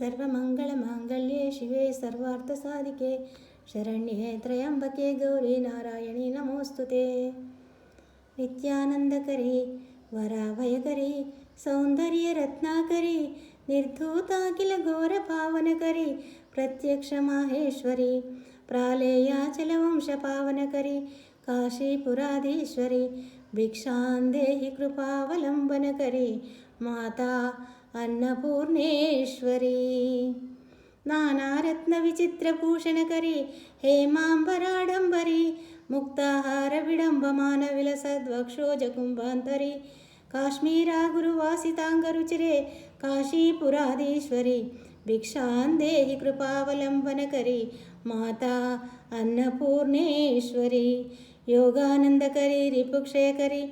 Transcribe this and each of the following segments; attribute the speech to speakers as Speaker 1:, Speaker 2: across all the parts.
Speaker 1: सर्वमङ्गलमाङ्गल्ये शिवे सर्वार्थसाधिके शरण्ये त्र्यम्बके गौरी नारायणी नमोऽस्तुते। नित्यानन्दकरी वराभयकरी सौन्दर्यरत्नाकरी निर्धूताखिलघोरपावनकरी प्रत्यक्षमाहेश्वरी प्रालेयाचलवंशपावनकरी काशीपुराधीश्वरी भिक्षां देहि कृपावलम्बनकरी माता अन्नपूर्णेश्वरी नानारत्नविचित्रभूषणकरी हेमाम्बराडम्बरी मुक्ताहारविडम्बमानविलसद्वक्षोजकुम्भान्तरी काश्मीरागुरुवासिताङ्गरुचिरे काशीपुराधीश्वरी भिक्षां देहि कृपावलम्बनकरी माता अन्नपूर्णेश्वरी योगानन्दकरी रिपुक्षयकरी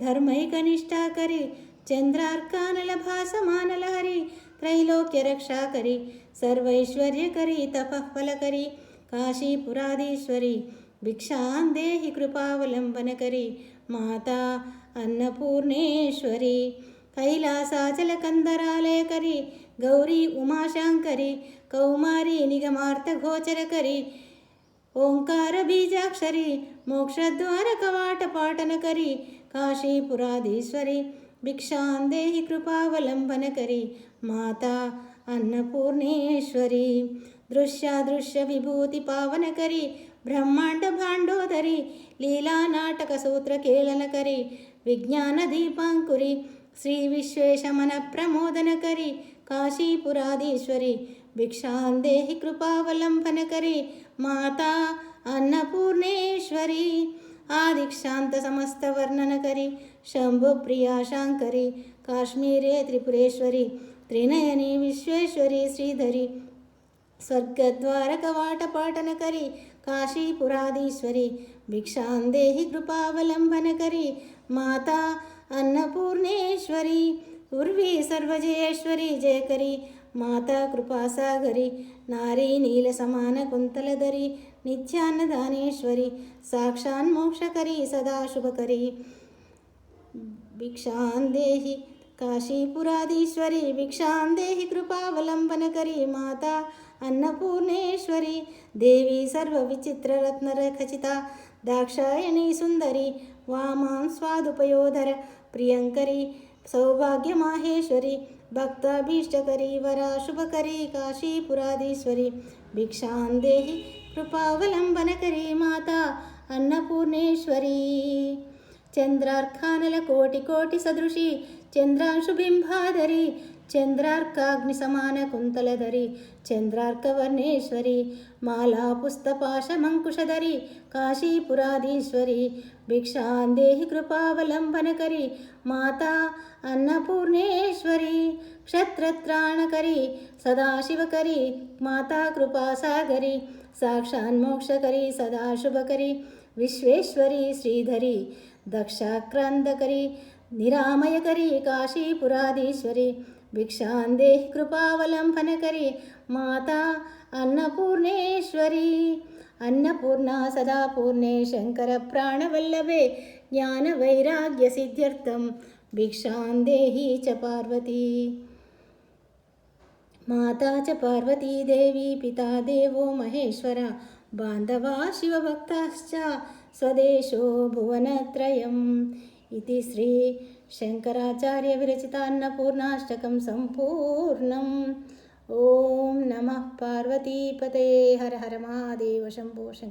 Speaker 1: धर्मैकनिष्ठाकरी चन्द्रार्कानलभासमानलहरी त्रैलोक्यरक्षाकरी सर्वैश्वर्यकरी तपःफलकरी काशीपुराधीश्वरी भिक्षां देहि कृपावलम्बनकरी माता अन्नपूर्णेश्वरी कैलासाचलकन्दरालयकरी गौरी उमाशाङ्करी कौमारी निगमार्थगोचरकरी ओङ्कारबीजाक्षरी मोक्षद्वारकवाटपाटनकरी काशीपुराधीश्वरी भिक्षां देहि कृपावलम्बनकरी माता अन्नपूर्णेश्वरी दृश्यादृश्यविभूतिपावनकरी ब्रह्माण्डभाण्डोदरी लीलानाटकसूत्रकेलनकरी विज्ञानदीपाङ्कुरी श्रीविश्वेशमनप्रमोदनकरी काशीपुराधीश्वरी भिक्षां देहि कृपावलम्बनकरी माता अन्नपूर्णेश्वरी आदिक्षान्तसमस्तवर्णनकरी शम्भुप्रिया शाङ्करी काश्मीरे त्रिपुरेश्वरी त्रिनयनी विश्वेश्वरी श्रीधरी स्वर्गद्वारकवाटपाटनकरी काशीपुराधीश्वरी भिक्षां देहि कृपावलम्बनकरी माता अन्नपूर्णेश्वरी उर्वी सर्वजयेश्वरी जयकरी माता कृपासागरी नारी नीलसमानकुन्तलधरी नित्यान्नदानेश्वरी साक्षान्मोक्षकरी सदा शुभकरी भिक्षां देहि काशीपुराधीश्वरी भिक्षां देहि कृपावलम्बनकरी माता अन्नपूर्णेश्वरी देवी सर्वविचित्ररत्नरखचिता दाक्षायणी सुन्दरी वामां स्वादुपयोधर प्रियङ्करी सौभाग्यमाहेश्वरी भक्ताभीष्टकरी वराशुभकरी काशीपुराधीश्वरी भिक्षां देहि कृपावलम्बनकरी माता अन्नपूर्णेश्वरी चन्द्रार्कानलकोटिकोटिसदृशी चन्द्रांशुबिम्बाधरी चन्द्रार्काग्निसमानकुन्तलधरी चन्द्रार्कवर्णेश्वरी मालापुस्तपाशमङ्कुशधरी काशीपुराधीश्वरी भिक्षां देहि कृपावलम्बनकरी माता अन्नपूर्णेश्वरी क्षत्रत्राणकरी सदाशिवकरी माता कृपासागरी साक्षान्मोक्षकरी सदाशुभकरी विश्वेश्वरी श्रीधरी दक्षाक्रान्तकरी निरामयकरी काशीपुराधीश्वरी भिक्षां देहि कृपावलम्बनकरी माता अन्नपूर्णेश्वरी अन्नपूर्णा सदा पूर्णे शङ्करप्राणवल्लभे ज्ञानवैराग्यसिद्ध्यर्थं भिक्षां देहि च पार्वती माता च पार्वती देवी पिता देवो महेश्वर बान्धवा शिवभक्ताश्च स्वदेशो भुवनत्रयम् इति श्री शङ्कराचार्यविरचितान्नपूर्णाष्टकं सम्पूर्णम्। ॐ नमः पार्वतीपते हर हर महादेव शम्भो शङ्कर।